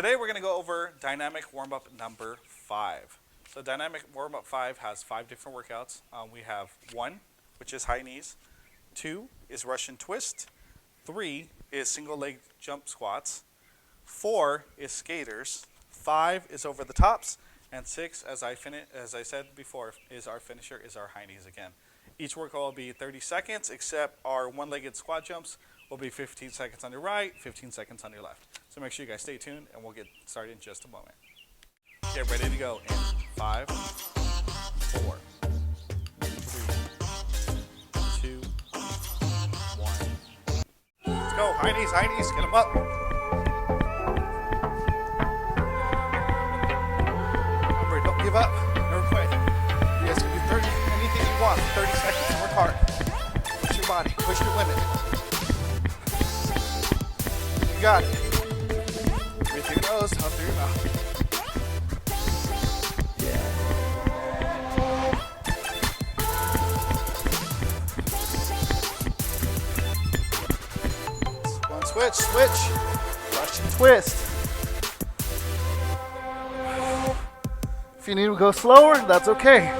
Today we're going to go over dynamic warm-up number 5. So dynamic warm-up 5 has 5 different workouts. We have 1, which is high knees. 2 is Russian twist. 3 is single leg jump squats. 4 is skaters. 5 is over the tops. And 6, as I said before, is our finisher, is our high knees again. Each workout will be 30 seconds, except our one-legged squat jumps will be 15 seconds on your right, 15 seconds on your left. So make sure you guys stay tuned, and we'll get started in just a moment. Get ready to go in 5, 4, 3, 2, 1. Let's go. High knees, get them up. Remember, don't give up. Never quit. You guys can do anything you want. 30 seconds. Work hard. Push your body. Push your limit. You got it. Breathe through your nose, out through your mouth. One switch. Russian twist. If you need to go slower, that's okay.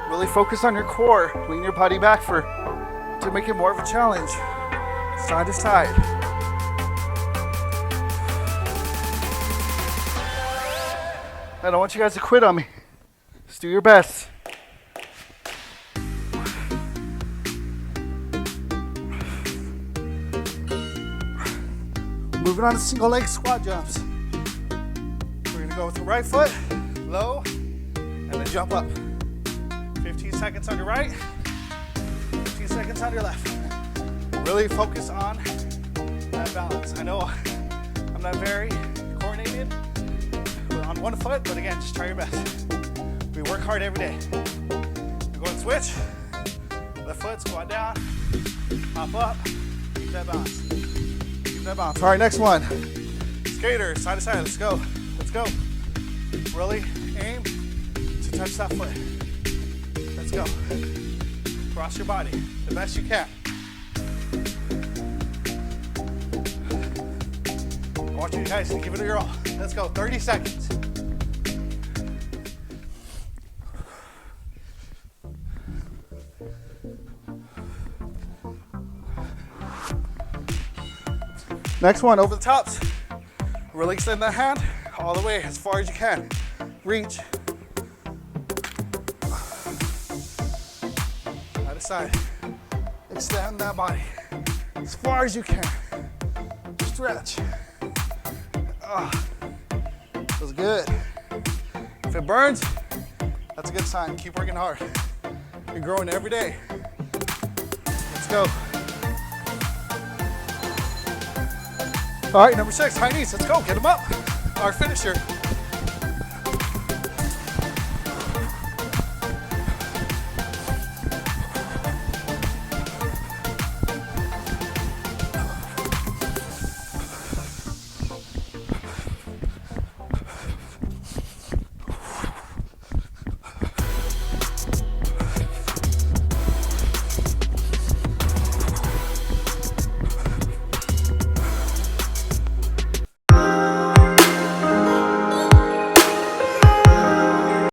Really focus on your core. Lean your body back to make it more of a challenge. Side to side. I don't want you guys to quit on me. Just do your best. Moving on to single leg squat jumps. We're gonna go with the right foot, low, and then jump up. 15 seconds on your right, 15 seconds on your left. Really focus on that balance. I know I'm not very coordinated on one foot, but again, just try your best. We work hard every day. We're going to switch. Left foot, squat down, hop up, keep that balance. All right, next one. Skater, side to side, let's go. Really aim to touch that foot. Let's go. Cross your body the best you can. I want you guys to give it your all. Let's go, 30 seconds. Next one, over the tops. Really extend that hand all the way as far as you can. Reach. Side to side. Extend that body as far as you can. Stretch. Feels good. If it burns, that's a good sign. Keep working hard. You're growing every day. Let's go. All right, number 6, high knees. Let's go. Get them up. Our finisher.